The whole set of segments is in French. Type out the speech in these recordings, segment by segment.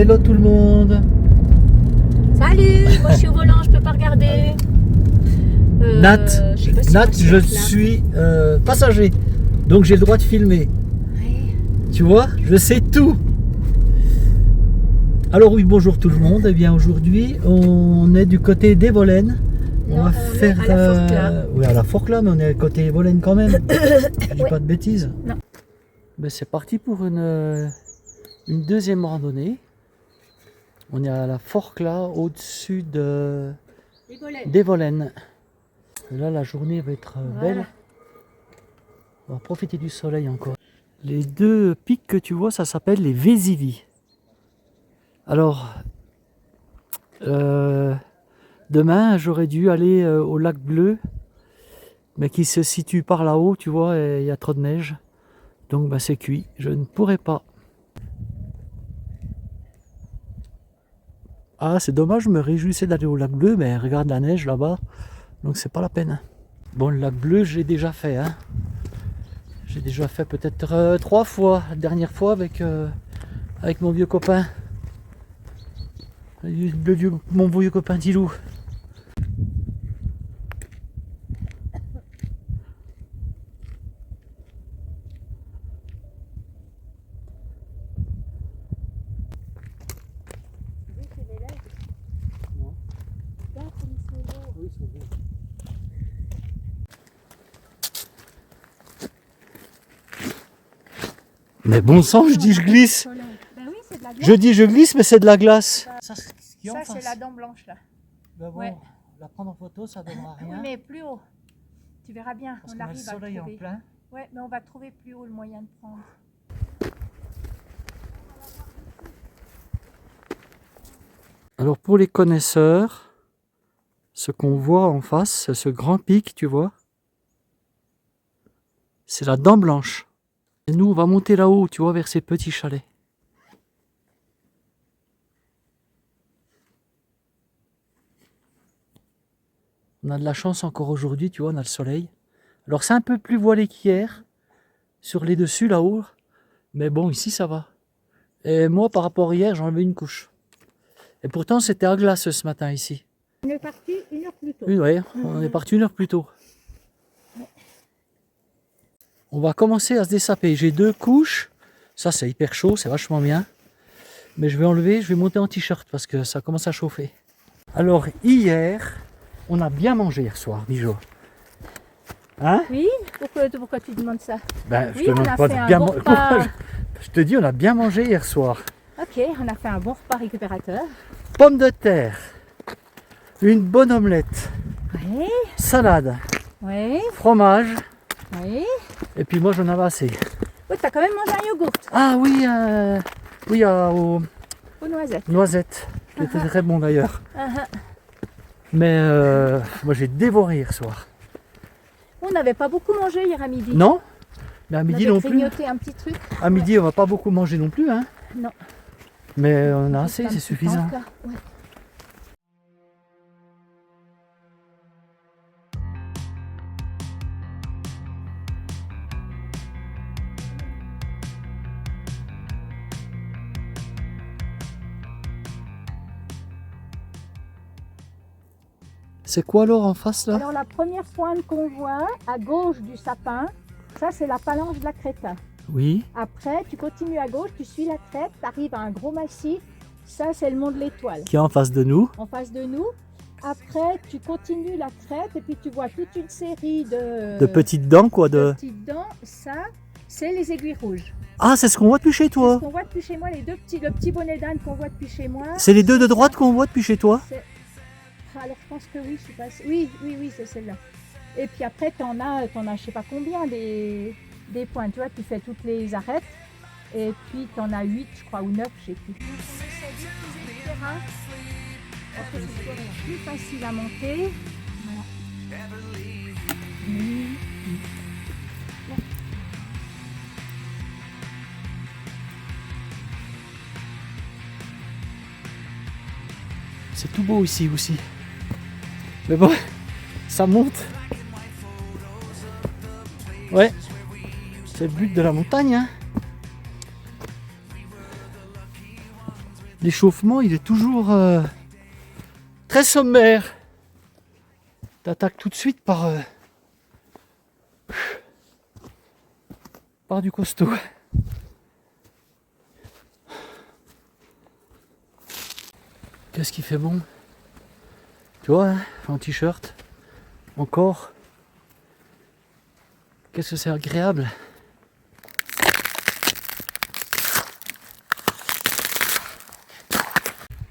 Hello tout le monde. Salut, moi je suis au volant, je peux pas regarder. Nat, je sais pas si Nat, on je cherche, là. suis passager, donc j'ai le droit de filmer. Ouais. Tu vois, je sais tout. Alors oui, bonjour tout le monde. Eh bien aujourd'hui, on est du côté d'Evolène. Non, on est à la Forclaz. Oui, à la Forclaz, mais on est à côté Evolène quand même. Je dis Ouais. pas de bêtises. Non. Ben, c'est parti pour une deuxième randonnée. On est à la Forclaz, au-dessus d'Evolène. Là, la journée va être belle. Voilà. On va profiter du soleil encore. Les deux pics que tu vois, ça s'appelle les Vésivies. Alors, demain, j'aurais dû aller au lac Bleu, mais qui se situe par là-haut, tu vois, et il y a trop de neige. Donc, ben, c'est cuit. Je ne pourrai pas. Ah, c'est dommage, je me réjouissais d'aller au lac Bleu, mais regarde la neige là-bas, donc c'est pas la peine. Bon, le lac Bleu, je l'ai déjà fait, hein. J'ai déjà fait peut-être 3 fois. La dernière fois avec mon vieux copain. Mon vieux copain Tilou. Mais bon sang, je dis je glisse. Ben oui, c'est de la glace. Je dis je glisse, mais c'est de la glace. Ça, Ça, c'est la dent blanche là. Ben bon, Ouais. la prendre en photo, ça donnera Oui, rien. mais plus haut. Tu verras bien, Parce on qu'on a le arrive à le soleil en trouver. plein. Ouais, mais on va trouver plus haut le moyen de prendre. Alors pour les connaisseurs, ce qu'on voit en face, ce grand pic, tu vois, c'est la dent blanche. Et nous, on va monter là-haut, tu vois, vers ces petits chalets. On a de la chance encore aujourd'hui, tu vois, on a le soleil. Alors c'est un peu plus voilé qu'hier, sur les dessus là-haut, mais bon, ici ça va. Et moi, par rapport à hier, j'en avais une couche. Et pourtant, c'était à glace ce matin ici. On est parti 1 heure plus tôt. Oui, ouais, on est parti 1 heure plus tôt. On va commencer à se dessaper. J'ai 2 couches. Ça, c'est hyper chaud, c'est vachement bien. Mais je vais enlever, je vais monter en t-shirt parce que ça commence à chauffer. Alors, hier, on a bien mangé hier soir, Bijou. Hein? Oui, pourquoi tu demandes ça? Ben, Oui, on a fait un bon Pourquoi repas. je te dis, on a bien mangé hier soir. Ok, on a fait un bon repas récupérateur. Pommes de terre, une bonne omelette, Oui, salade, oui, fromage, oui. et puis moi j'en avais assez. Oui, t'as quand même mangé un yogourt Ah oui, oui, aux aux noisettes. noisettes, qui était très bon d'ailleurs. Mais moi j'ai dévoré hier soir. On n'avait pas beaucoup mangé hier à midi. Non? Mais à On midi avait non plus. grignoté un petit truc. À midi on va pas beaucoup manger non plus, hein. Non. Mais on a Juste assez, un c'est petit suffisant. plat. Ouais. C'est quoi alors en face là? Alors la première pointe qu'on voit à gauche du sapin, ça c'est la phalange de la Crétin. Oui. Après, tu continues à gauche, tu suis la crête, tu arrives à un gros massif. Ça, c'est le mont de l'Étoile. Qui est en face de nous. En face de nous. Après, tu continues la crête et puis tu vois toute une série De petites dents quoi. de petites dents. Ça, c'est les aiguilles rouges. Ah, c'est ce qu'on voit depuis chez C'est toi. ce qu'on voit depuis chez moi, le petit bonnet d'âne qu'on voit depuis chez moi. C'est les deux de droite qu'on voit depuis chez toi. C'est- Ah, alors, je pense que oui, je suis pas... Oui, c'est celle-là. Et puis après, t'en as je sais pas combien des points. Tu vois, tu fais toutes les arêtes. Et puis, tu en as 8, je crois, ou 9, je sais plus. Parce que c'est plus facile à monter. Voilà. C'est tout beau ici aussi. Mais bon, ça monte. Ouais, c'est le but de la montagne, hein. l'échauffement, il est toujours très sommaire. T'attaques tout de suite par du costaud. Qu'est-ce qui fait bon? Tu vois, hein, en t-shirt, encore. Qu'est-ce que c'est agréable.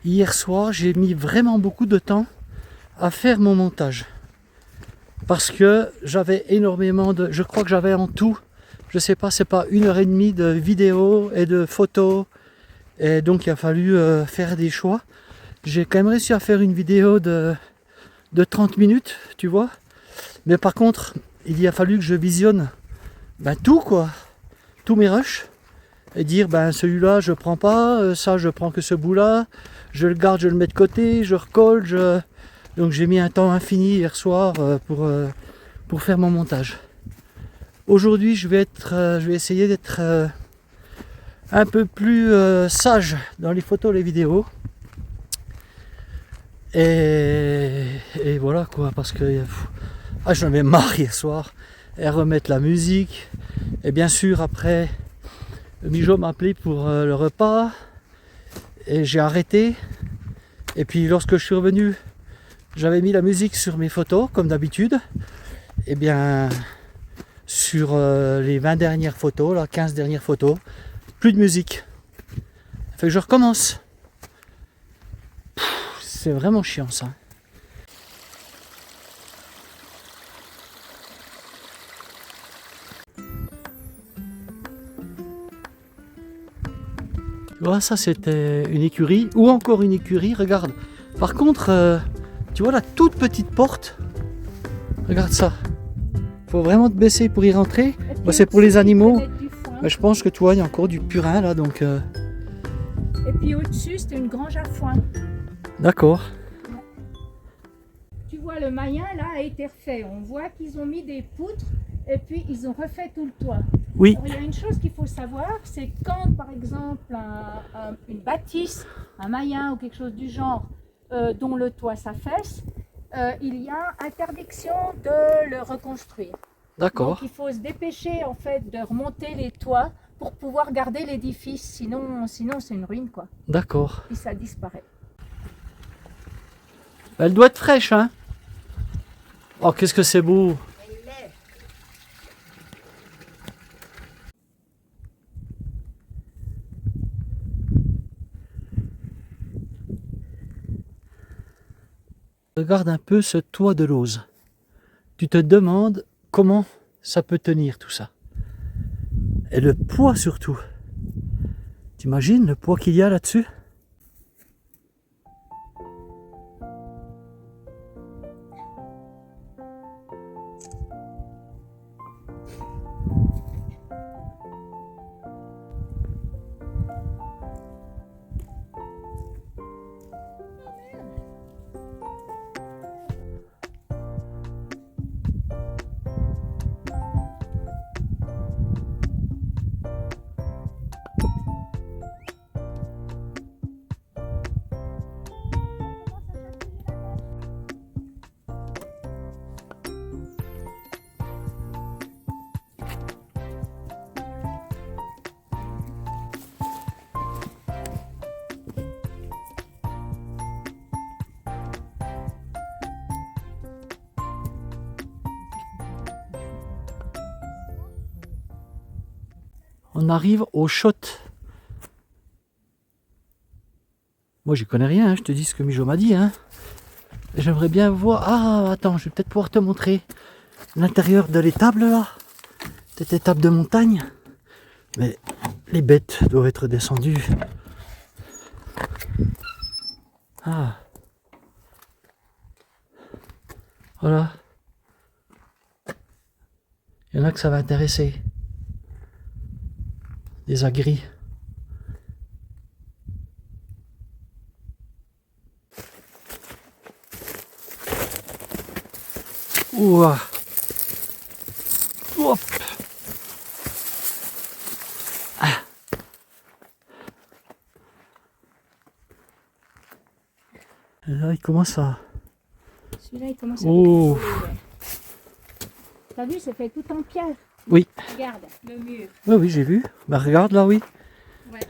Hier soir, j'ai mis vraiment beaucoup de temps à faire mon montage. Parce que j'avais énormément de... Je crois que j'avais en tout, je sais pas, c'est pas 1h30 de vidéos et de photos. Et donc il a fallu faire des choix. J'ai quand même réussi à faire une vidéo de 30 minutes, tu vois. Mais par contre, il a fallu que je visionne tout quoi. Tous mes rushs. Et dire celui-là je prends pas, ça je prends que ce bout là, je le garde, je le mets de côté, je recolle, donc j'ai mis un temps infini hier soir pour faire mon montage. Aujourd'hui je vais essayer d'être un peu plus sage dans les photos, les vidéos. Et voilà quoi, parce que j'en avais marre hier soir, et remettre la musique, et bien sûr après Mijo m'a appelé pour le repas et j'ai arrêté. Et puis lorsque je suis revenu, j'avais mis la musique sur mes photos comme d'habitude. Et bien sur les 20 dernières photos, là, 15 dernières photos, plus de musique. Fait que je recommence. C'est vraiment chiant ça. Tu vois, ça c'était une écurie, ou encore une écurie, regarde. Par contre, tu vois la toute petite porte, regarde ça. Faut vraiment te baisser pour y rentrer. C'est pour les animaux. Je pense que tu vois, il y a encore du purin là, donc... Et puis au-dessus, c'était une grange à foin. D'accord. Tu vois, le maillen là a été refait. On voit qu'ils ont mis des poutres et puis ils ont refait tout le toit. Oui. Alors, il y a une chose qu'il faut savoir, c'est quand par exemple une bâtisse, un maillen ou quelque chose du genre dont le toit s'affaisse, il y a interdiction de le reconstruire. D'accord. Donc il faut se dépêcher en fait de remonter les toits pour pouvoir garder l'édifice, sinon c'est une ruine quoi. D'accord. Et ça disparaît. Elle doit être fraîche, hein? Oh, qu'est-ce que c'est beau! Regarde un peu ce toit de lauze. Tu te demandes comment ça peut tenir tout ça. Et le poids surtout. T'imagines le poids qu'il y a là-dessus? On arrive au shot. Moi j'y connais rien, hein, je te dis ce que Mijo m'a dit. Hein. J'aimerais bien voir... Ah attends, je vais peut-être pouvoir te montrer l'intérieur de l'étable là. Cette étable de montagne. Mais les bêtes doivent être descendues. Ah. Voilà. Il y en a que ça va intéresser. Des agris. Ouah. Hop. Ah. Et là, il commence à... Celui-là, il commence à Oh. décrocher, ouais. T'as vu, c'est fait tout en pierre. Oui. Regarde, le mur. Oui, oui, j'ai vu. Bah regarde là, oui. Ouais.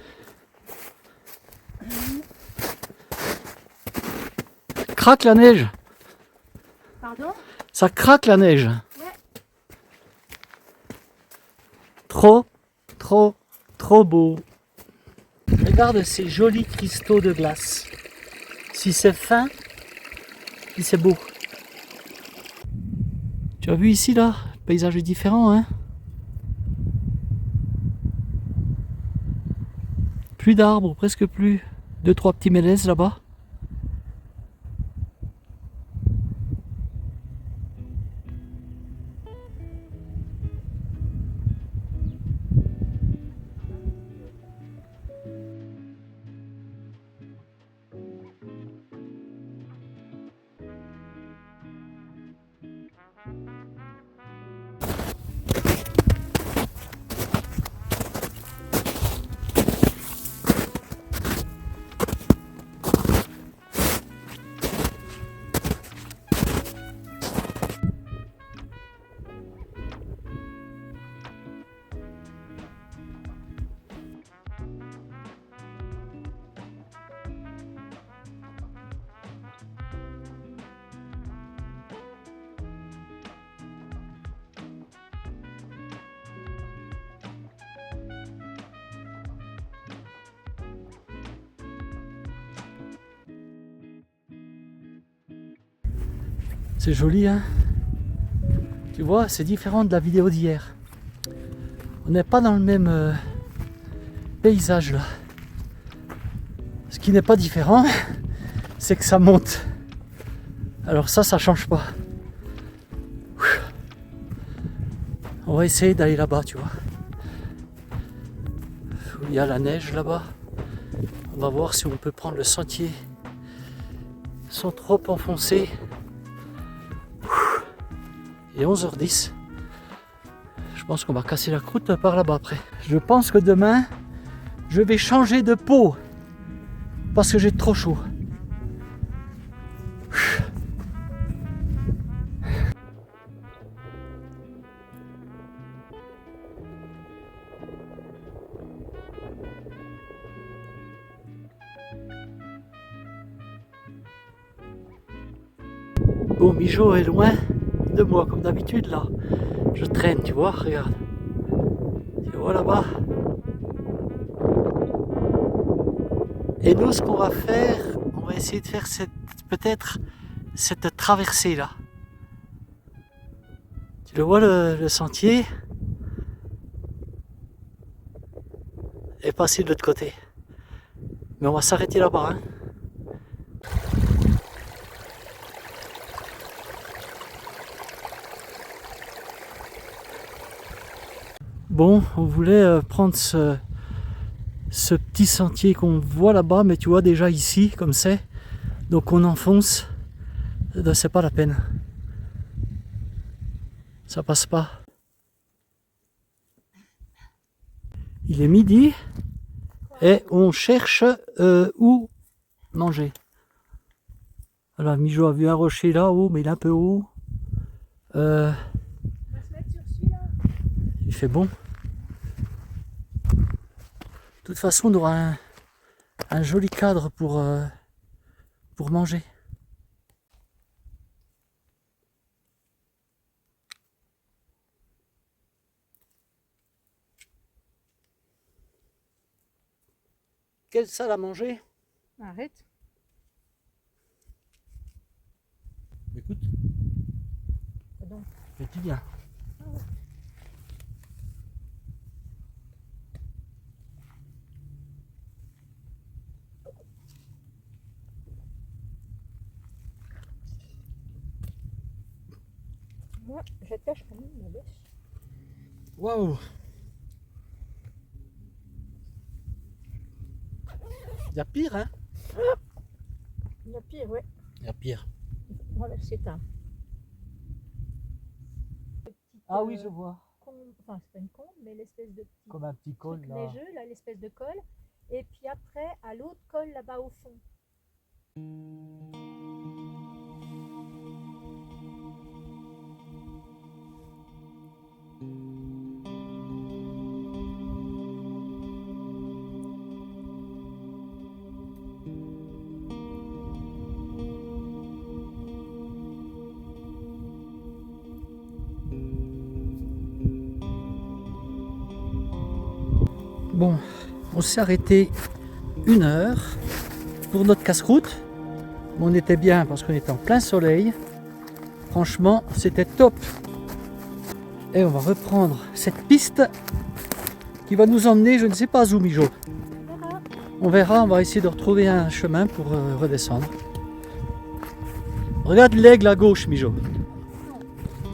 Craque la neige. Pardon? Ça craque la neige. Ouais. Trop, trop, trop beau. Regarde ces jolis cristaux de glace. Si c'est fin, si c'est beau. Tu as vu ici là, le paysage est différent, hein? Plus d'arbres, presque plus. 2-3 petits mélèzes là-bas. C'est joli, hein? Tu vois, c'est différent de la vidéo d'hier. On n'est pas dans le même paysage là. Ce qui n'est pas différent, c'est que ça monte. Alors ça change pas. On va essayer d'aller là-bas, tu vois. Où il y a la neige là-bas. On va voir si on peut prendre le sentier sans trop enfoncer. Et 11h10. Je pense qu'on va casser la croûte par là-bas après. Je pense que demain, je vais changer de peau. Parce que j'ai trop chaud. Bon, Mijo est loin de moi, comme d'habitude là. Je traîne, tu vois, regarde. Tu vois là-bas. Et nous, ce qu'on va faire, on va essayer de faire peut-être cette traversée là. Tu le vois le sentier et passer de l'autre côté. Mais on va s'arrêter là-bas. Hein. Bon, on voulait prendre ce petit sentier qu'on voit là-bas, mais tu vois déjà ici, comme c'est. Donc on enfonce, c'est pas la peine. Ça passe pas. Il est midi et on cherche où manger. Voilà, Mijo a vu un rocher là-haut, mais il est un peu haut. On va se mettre sur celui-là. Il fait bon. De toute façon, on aura un joli cadre pour manger. Quelle salle à manger? Arrête. Écoute, Donc, fais-tu bien. moi, je tâche quand même ma bêche. Waouh! Il y a pire, hein? Il y a pire, ouais. Il y a pire. Voilà, c'est un. Ah oui, je vois. Enfin, c'est pas une combe, mais l'espèce de petit Comme un petit col truc là. neigeux, là, l'espèce de col. Et puis après, à l'autre col là-bas au fond. Bon, on s'est arrêté 1 heure pour notre casse-croûte. On était bien parce qu'on était en plein soleil. Franchement, c'était top. Et on va reprendre cette piste qui va nous emmener, je ne sais pas où, Mijo. On verra, on va essayer de retrouver un chemin pour redescendre. Regarde l'aigle à gauche, Mijo.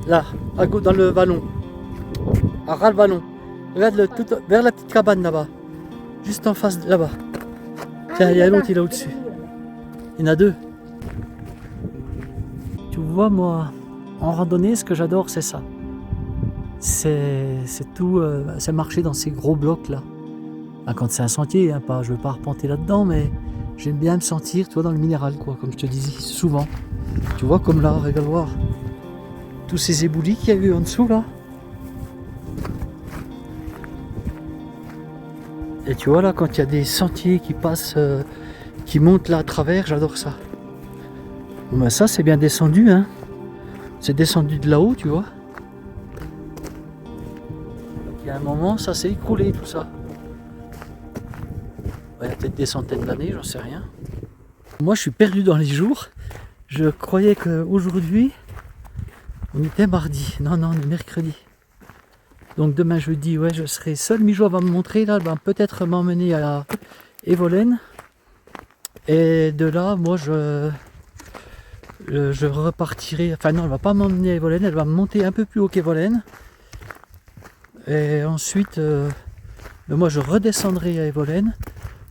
Là, dans le vallon. À ras le vallon. Regarde tout, vers la petite cabane là-bas. Juste en face, là-bas. Tiens, il y a l'autre, il est là au-dessus. Il y en a 2. Tu vois, moi, en randonnée, ce que j'adore, c'est ça. C'est tout, c'est marcher dans ces gros blocs là. Ah, quand c'est un sentier, hein, je veux pas arpenter là-dedans, mais j'aime bien me sentir, tu vois, dans le minéral, quoi, comme je te disais souvent. Tu vois, comme là, regarde voir. Tous ces éboulis qu'il y a eu en dessous là. Et tu vois là, quand il y a des sentiers qui passent, qui montent là à travers, j'adore ça. Bon, ben ça c'est bien descendu, hein. C'est descendu de là-haut, tu vois. Il y a un moment, ça s'est écroulé tout ça. Il y a peut-être des centaines d'années, j'en sais rien. Moi je suis perdu dans les jours. Je croyais qu'aujourd'hui, on était mardi. Non, on est mercredi. Donc demain jeudi, ouais, je serai seul. Mijo va me montrer, là, peut-être m'emmener à Evolène. Et de là, moi, je repartirai. Enfin non, elle va pas m'emmener à Evolène, elle va me monter un peu plus haut qu'Evolène. Et ensuite, moi, je redescendrai à Evolène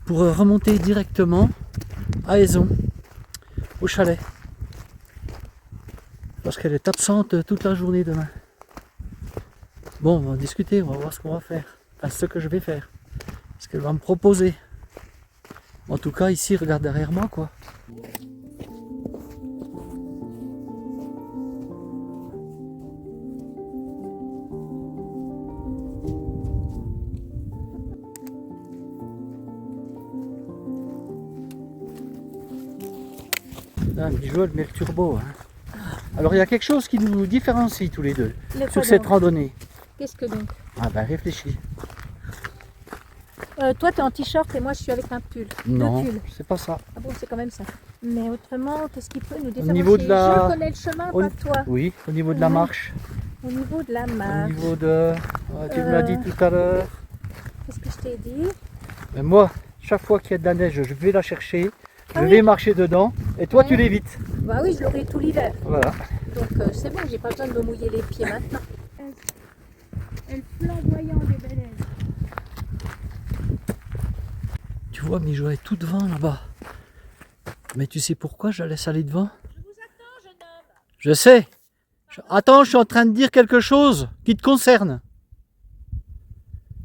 pour remonter directement à Aison, au chalet. Parce qu'elle est absente toute la journée demain. Bon, on va discuter, on va voir ce qu'on va faire. Enfin, ce que je vais faire. Ce qu'elle va me proposer. En tout cas, ici, regarde derrière moi, quoi. Là, Mijo, elle met le turbo. Hein. Alors, il y a quelque chose qui nous différencie tous les deux sur cette randonnée. Qu'est-ce que donc? Ah ben, réfléchis. Toi, tu es en t-shirt et moi, je suis avec un pull. Non, c'est pas ça. Ah bon, c'est quand même ça. Mais autrement, qu'est-ce qui peut nous différencier? Au niveau de la... Je connais le chemin, pas toi. Oui, au niveau de la marche. Au niveau de la marche. Au niveau de... Ouais, tu me l'as dit tout à l'heure. Qu'est-ce que je t'ai dit? Mais moi, chaque fois qu'il y a de la neige, je vais la chercher. Je vais marcher dedans. Et toi, tu l'évites. Bah oui, je l'aurai tout l'hiver. Voilà. Donc c'est bon, j'ai pas besoin de me mouiller les pieds maintenant. Elle flamboyant des belles. Tu vois, Mijo est tout devant là-bas. Mais tu sais pourquoi je la laisse aller devant? Je vous attends, jeune homme. Je sais. Attends, je suis en train de dire quelque chose qui te concerne.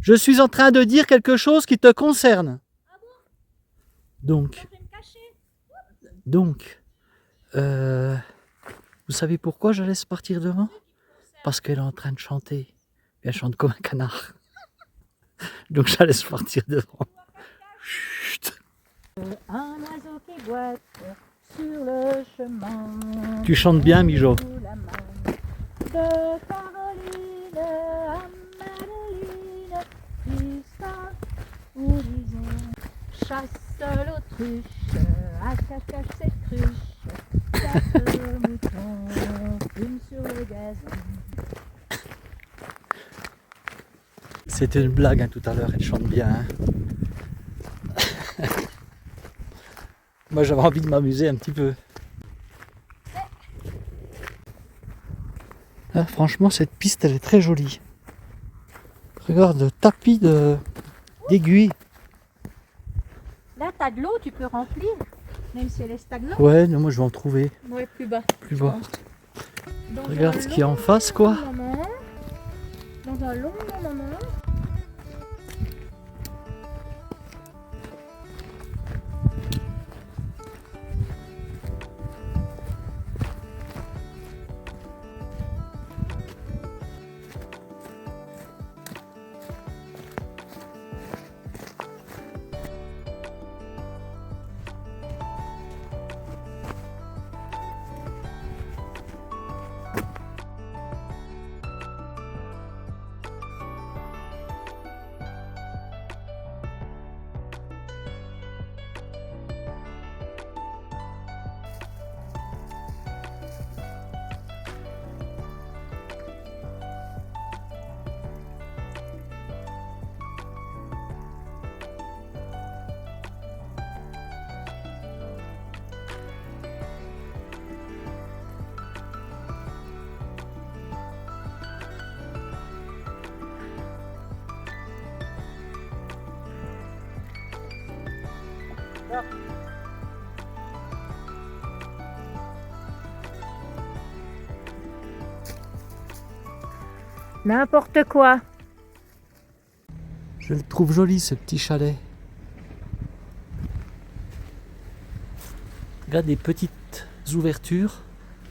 Je suis en train de dire quelque chose qui te concerne. Ah bon? Donc, vous savez pourquoi je la laisse partir devant? Parce qu'elle est en train de chanter. Elle chante comme un canard. Donc je la laisse partir devant. Chut. Un oiseau qui boite sur le chemin. Tu chantes bien, Mijo. De Caroline à Madeline, jusqu'à horizon. Chasse l'autruche, à cache ses cruches. Chasse le mouton, fume sur le gazon. C'était une blague hein, tout à l'heure, elle chante bien. Hein. Moi j'avais envie de m'amuser un petit peu. Ah, franchement cette piste elle est très jolie. Regarde le tapis d'aiguilles. Là t'as de l'eau, tu peux remplir, même si elle est stagnante. Ouais, non, moi je vais en trouver. Ouais, plus bas. Plus bas. Dans regarde ce qu'il y a en face quoi. Dans un long moment. N'importe quoi. Je le trouve joli ce petit chalet. Regarde des petites ouvertures,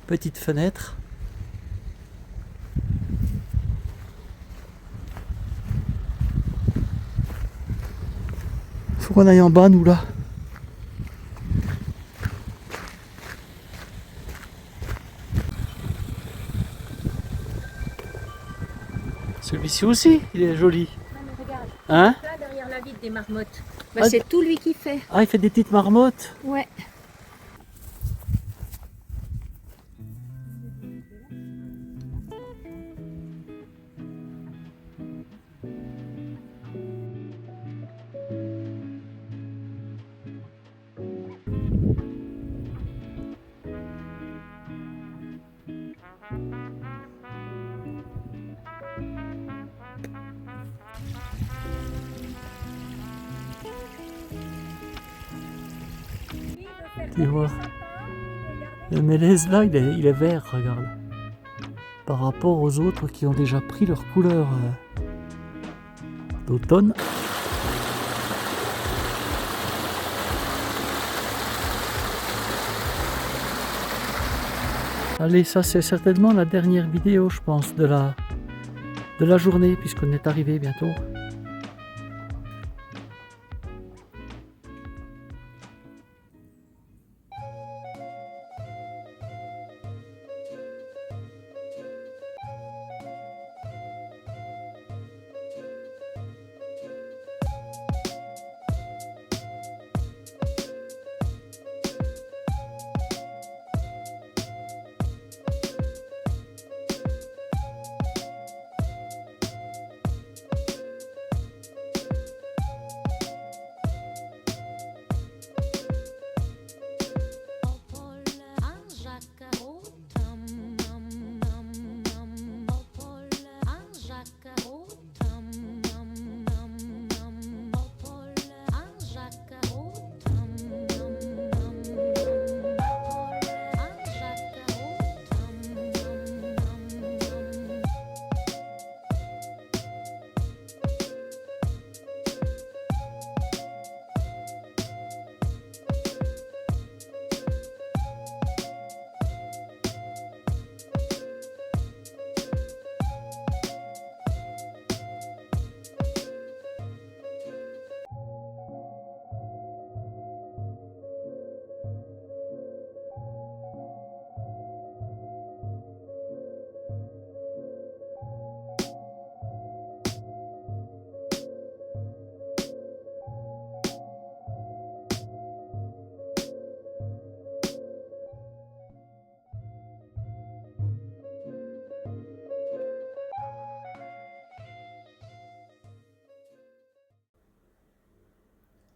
petites fenêtres. Faut qu'on aille en bas nous là. Celui-ci aussi, il est joli. Non mais regarde, Hein? là derrière la vitre des marmottes. Ah, C'est tout lui qui fait. Ah, il fait des petites marmottes. Ouais. Tu vois. Le mélèze là, il est vert, regarde. Par rapport aux autres qui ont déjà pris leur couleur d'automne. Allez, ça c'est certainement la dernière vidéo, je pense, de la journée, puisqu'on est arrivé bientôt.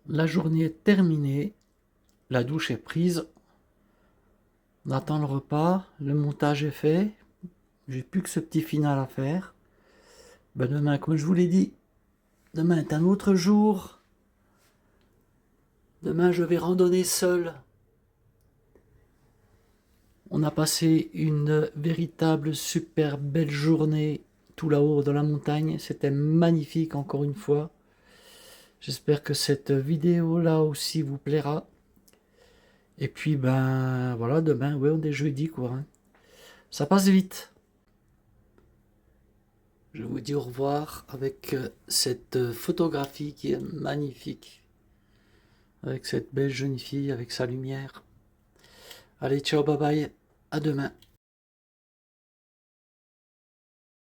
La journée est terminée, la douche est prise, on attend le repas, le montage est fait, j'ai plus que ce petit final à faire. Ben demain, comme je vous l'ai dit, demain est un autre jour. Demain, je vais randonner seul. On a passé une véritable super belle journée tout là-haut dans la montagne. C'était magnifique encore une fois. J'espère que cette vidéo-là aussi vous plaira. Et puis, ben voilà, demain, ouais, on est jeudi, quoi. Hein. Ça passe vite. Je vous dis au revoir avec cette photographie qui est magnifique. Avec cette belle jeune fille, avec sa lumière. Allez, ciao, bye bye. À demain.